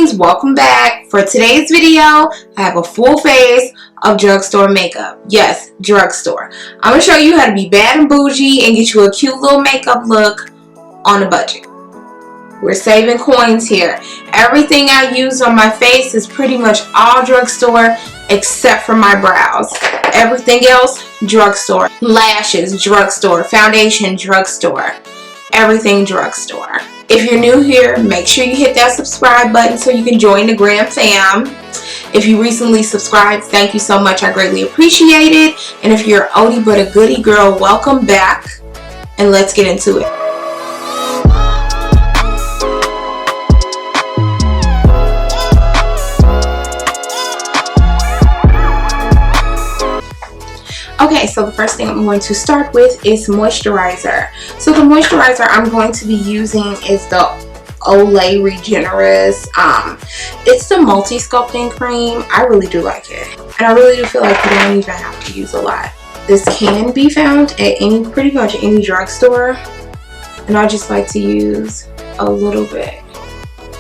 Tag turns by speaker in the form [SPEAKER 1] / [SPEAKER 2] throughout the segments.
[SPEAKER 1] queens, welcome back. For today's video, I have a full face of drugstore makeup. Yes, drugstore. I'm going to show you how to be bad and bougie and get you a cute little makeup look on a budget. We're saving coins here. Everything I use on my face is pretty much all drugstore except for my brows. Everything else, drugstore. Lashes, drugstore. Foundation, drugstore. Everything drugstore. If you're new here, make sure you hit that subscribe button so you can join the Gram fam. If you recently subscribed, thank you so much. I greatly appreciate it. And if you're an oldie but a goodie girl, welcome back. And let's get into it. Okay, so the first thing I'm going to start with is moisturizer. So the moisturizer I'm going to be using is the OLAY Regenerist. It's the multi-sculpting cream. I really do like it. And I really do feel like you don't even have to use a lot. This can be found at pretty much any drugstore. And I just like to use a little bit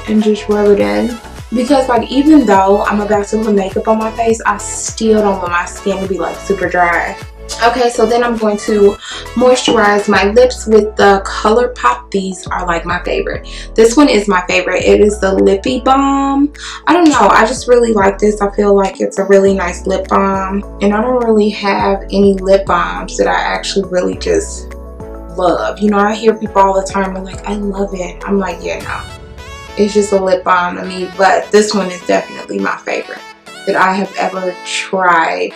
[SPEAKER 1] and just rub it in. Because like even though I'm about to put makeup on my face, I still don't want my skin to be like super dry. Okay, so then I'm going to moisturize my lips with the ColourPop. These are like my favorite. This one is my favorite. It is the Lippy Balm. I don't know, I just really like this. I feel like it's a really nice lip balm. And I don't really have any lip balms that I actually really just love. You know, I hear people all the time are like, I love it. I'm like, yeah, no. It's just a lip balm to me, but this one is definitely my favorite that I have ever tried.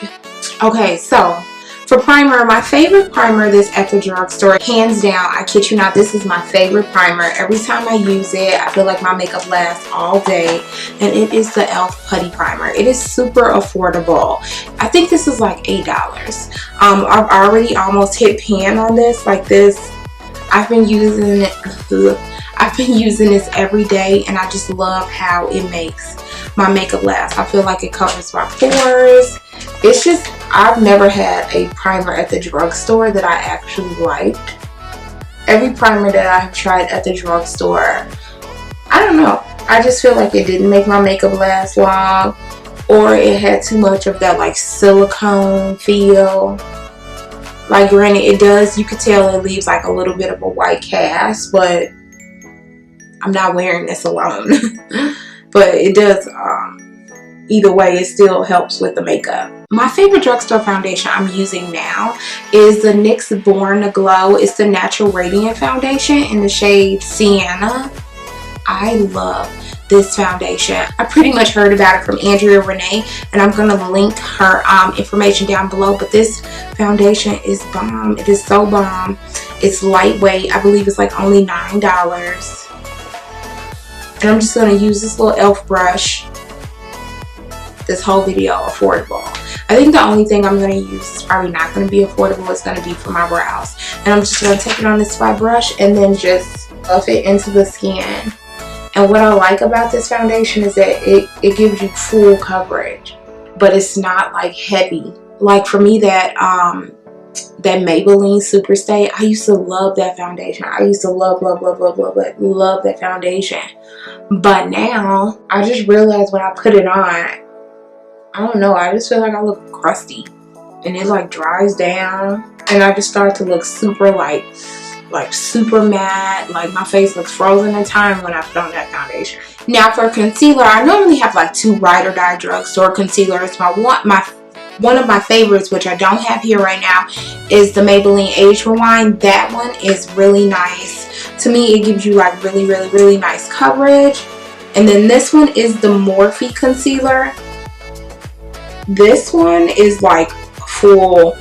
[SPEAKER 1] Okay, so for primer, my favorite primer that's at the drugstore, hands down, I kid you not, this is my favorite primer. Every time I use it, I feel like my makeup lasts all day, and it is the e.l.f. Putty Primer. It is super affordable. I think this is like $8. I've already almost hit pan on this. Like this, I've been using this every day, and I just love how it makes my makeup last. I feel like it covers my pores. It's just, I've never had a primer at the drugstore that I actually liked. Every primer that I've tried at the drugstore, I don't know, I just feel like it didn't make my makeup last long, or it had too much of that like silicone feel. Like granted, it does, you could tell it leaves like a little bit of a white cast, but I'm not wearing this alone. But it does, either way, it still helps with the makeup. My favorite drugstore foundation I'm using now is the NYX Born to Glow. It's the Natural Radiant Foundation in the shade Sienna. I love this foundation. I pretty much heard about it from Andrea Renee, and I'm gonna link her information down below. But this foundation is bomb. It is so bomb. It's lightweight. I believe it's like only $9. And I'm just going to use this little e.l.f. brush. This whole video affordable. I think the only thing I'm going to use is probably not going to be affordable. It's going to be for my brows. And I'm just going to take it on this flat brush and then just buff it into the skin. And what I like about this foundation is that it gives you full coverage. But it's not like heavy. Like for me, that Maybelline Superstay, I used to love that foundation. I used to love that foundation. But now, I just realized when I put it on, I don't know, I just feel like I look crusty. And it like dries down. And I just start to look super like super matte. Like my face looks frozen in time when I put on that foundation. Now for concealer, I normally have like two Ride or Die drugstore concealers. One of my favorites, which I don't have here right now, is the Maybelline Age Rewind. That one is really nice. To me, it gives you like really nice coverage. And then this one is the Morphe concealer. This one is like full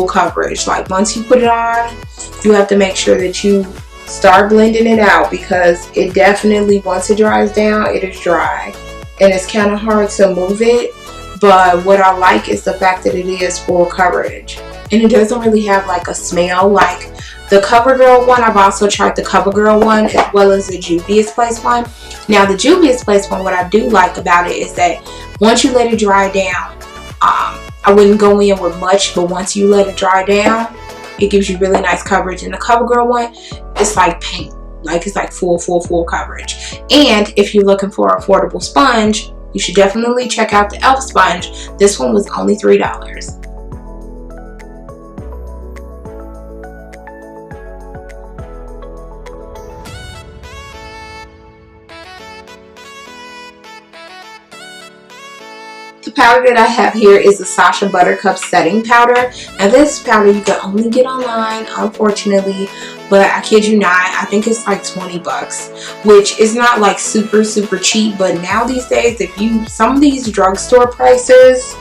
[SPEAKER 1] coverage. Like once you put it on, you have to make sure that you start blending it out, because it definitely, once it dries down, it is dry. And it's kind of hard to move it. But what I like is the fact that it is full coverage. And it doesn't really have like a smell like the CoverGirl one. I've also tried the CoverGirl one as well as the Juvia's Place one. Now the Juvia's Place one, what I do like about it is that once you let it dry down, I wouldn't go in with much, but once you let it dry down, it gives you really nice coverage. And the CoverGirl one, it's like paint. Like it's like full coverage. And if you're looking for an affordable sponge, you should definitely check out the e.l.f. sponge. This one was only $3. The powder that I have here is the SACHA Buttercup Setting Powder. Now this powder you can only get online, unfortunately, but I kid you not, I think it's like 20 bucks, which is not like super cheap. But now these days, some of these drugstore prices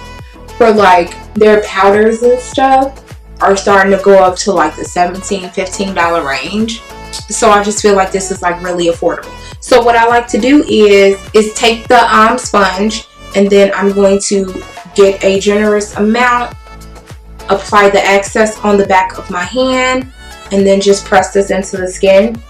[SPEAKER 1] for like their powders and stuff are starting to go up to like the $17-15 range. So I just feel like this is like really affordable. So what I like to do is take the sponge, and then I'm going to get a generous amount, apply the excess on the back of my hand, and then just press this into the skin.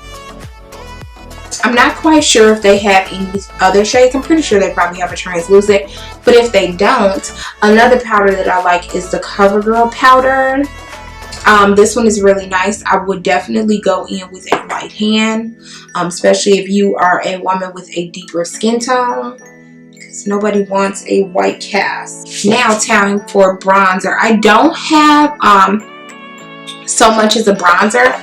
[SPEAKER 1] I'm not quite sure if they have any other shades. I'm pretty sure they probably have a translucent, but if they don't, another powder that I like is the CoverGirl powder. This one is really nice. I would definitely go in with a light hand, especially if you are a woman with a deeper skin tone. Nobody wants a white cast. Now time for bronzer. I don't have so much as a bronzer,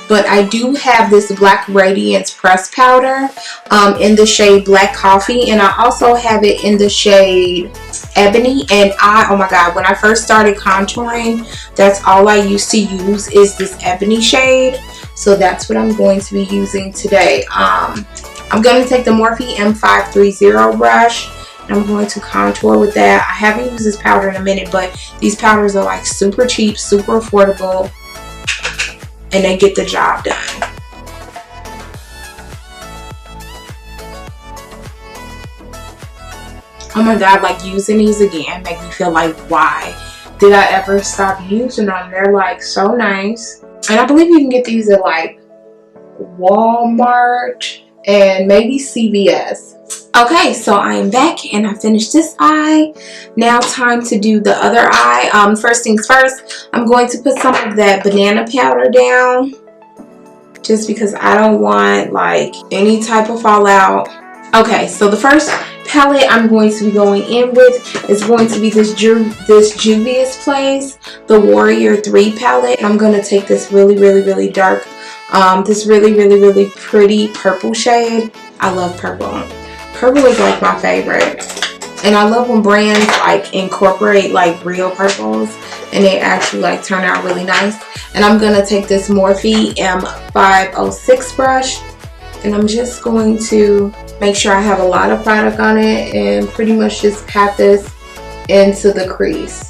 [SPEAKER 1] but I do have this Black Radiance press powder in the shade Black Coffee, and I also have it in the shade Ebony. And oh my god, when I first started contouring, that's all I used to use is this Ebony shade. So that's what I'm going to be using today. I'm going to take the Morphe M530 brush. I'm going to contour with that. I haven't used this powder in a minute, but these powders are like super cheap, super affordable, and they get the job done. Oh my god, like using these again make me feel like, why did I ever stop using them? They're like so nice. And I believe you can get these at like Walmart and maybe CVS. Okay, so I am back and I finished this eye. Now time to do the other eye. First things first, I'm going to put some of that banana powder down, just because I don't want like any type of fallout. Okay, so the first palette I'm going to be going in with is going to be this Juvia's Place, the Warrior 3 palette. And I'm going to take this really dark, this really pretty purple shade. I love purple. Purple is like my favorite, and I love when brands like incorporate like real purples and they actually like turn out really nice. And I'm gonna take this Morphe M506 brush, and I'm just going to make sure I have a lot of product on it and pretty much just pat this into the crease.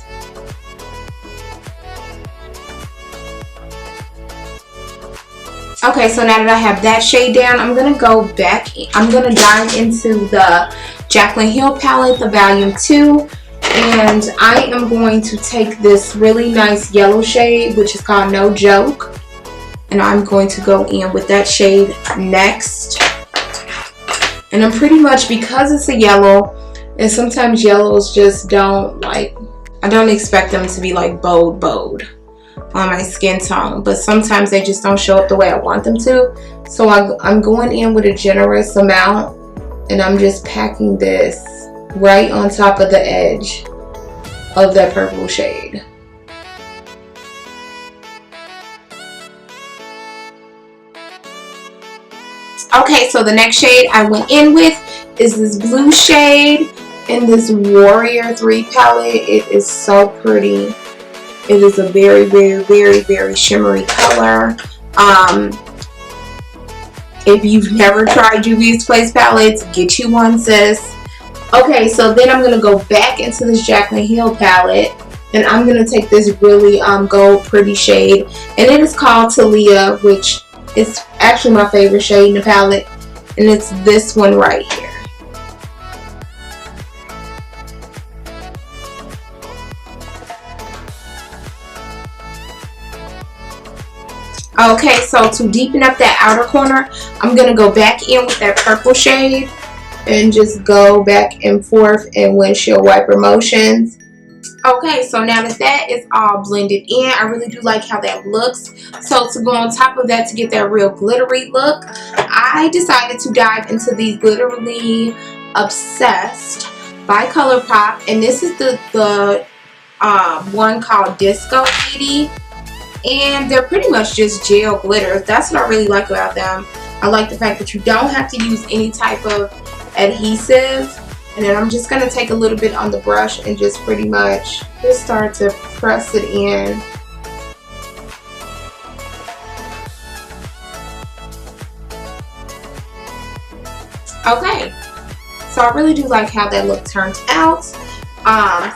[SPEAKER 1] Okay, so now that I have that shade down, I'm going to go back. I'm going to dive into the Jaclyn Hill palette, the Volume 2. And I am going to take this really nice yellow shade, which is called No Joke. And I'm going to go in with that shade next. And I'm pretty much, because it's a yellow, and sometimes yellows just don't like, I don't expect them to be like bold on my skin tone, but sometimes they just don't show up the way I want them to. So I'm going in with a generous amount, and I'm just packing this right on top of the edge of that purple shade. Okay, so the next shade I went in with is this blue shade in this Warrior 3 palette. It is so pretty. It is a very shimmery color. If you've never tried Juvia's Place palettes, get you one, sis. Okay, so then I'm going to go back into this Jaclyn Hill palette, and I'm going to take this really gold pretty shade, and it is called Talia, which is actually my favorite shade in the palette, and it's this one right here. Okay, so to deepen up that outer corner, I'm going to go back in with that purple shade and just go back and forth in windshield wiper motions. Okay, so now that that is all blended in, I really do like how that looks. So to go on top of that, to get that real glittery look, I decided to dive into the Glitterly Obsessed by ColourPop, and this is the one called Disco Lady, and they're pretty much just gel glitters. That's what I really like about them. I like the fact that you don't have to use any type of adhesive. And then I'm just going to take a little bit on the brush and just pretty much just start to press it in. Okay, so I really do like how that look turned out.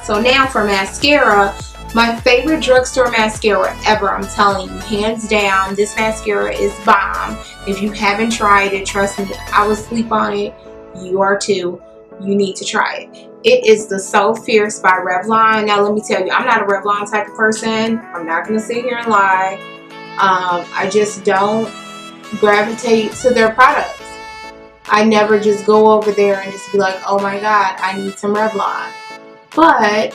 [SPEAKER 1] So now for mascara, my favorite drugstore mascara ever, I'm telling you, hands down, this mascara is bomb. If you haven't tried it, trust me, I would sleep on it. You are too. You need to try it. It is the So Fierce by Revlon. Now let me tell you, I'm not a Revlon type of person. I'm not going to sit here and lie. I just don't gravitate to their products. I never just go over there and just be like, oh my god, I need some Revlon. But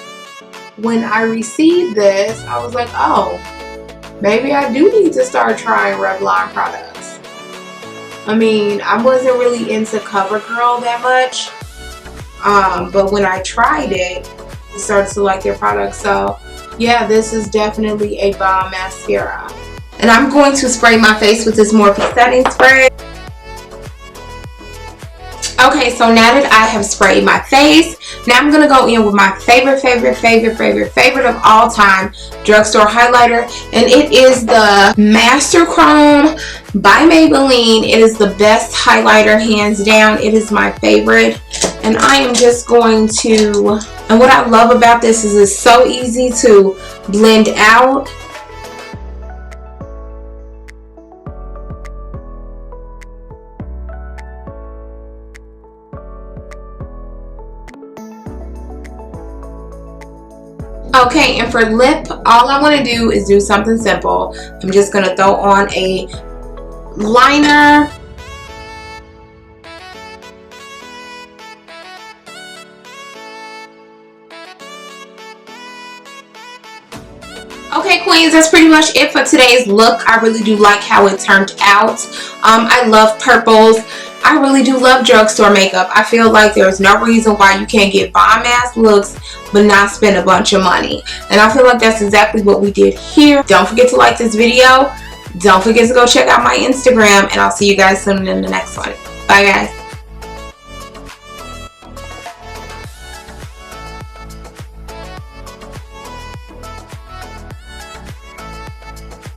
[SPEAKER 1] when I received this, I was like, oh, maybe I do need to start trying Revlon products. I mean, I wasn't really into CoverGirl that much. But when I tried it, I started to like their products. So yeah, this is definitely a bomb mascara. And I'm going to spray my face with this Morphe setting spray. Okay, so now that I have sprayed my face, now I'm going to go in with my favorite of all time drugstore highlighter. And it is the Master Chrome by Maybelline. It is the best highlighter, hands down. It is my favorite. And I am just going to, and what I love about this is it's so easy to blend out. Okay, and for lip, all I want to do is do something simple. I'm just going to throw on a liner. Okay, queens, that's pretty much it for today's look. I really do like how it turned out. I love purples. I really do love drugstore makeup. I feel like there's no reason why you can't get bomb ass looks but not spend a bunch of money. And I feel like that's exactly what we did here. Don't forget to like this video. Don't forget to go check out my Instagram, and I'll see you guys soon in the next one. Bye guys.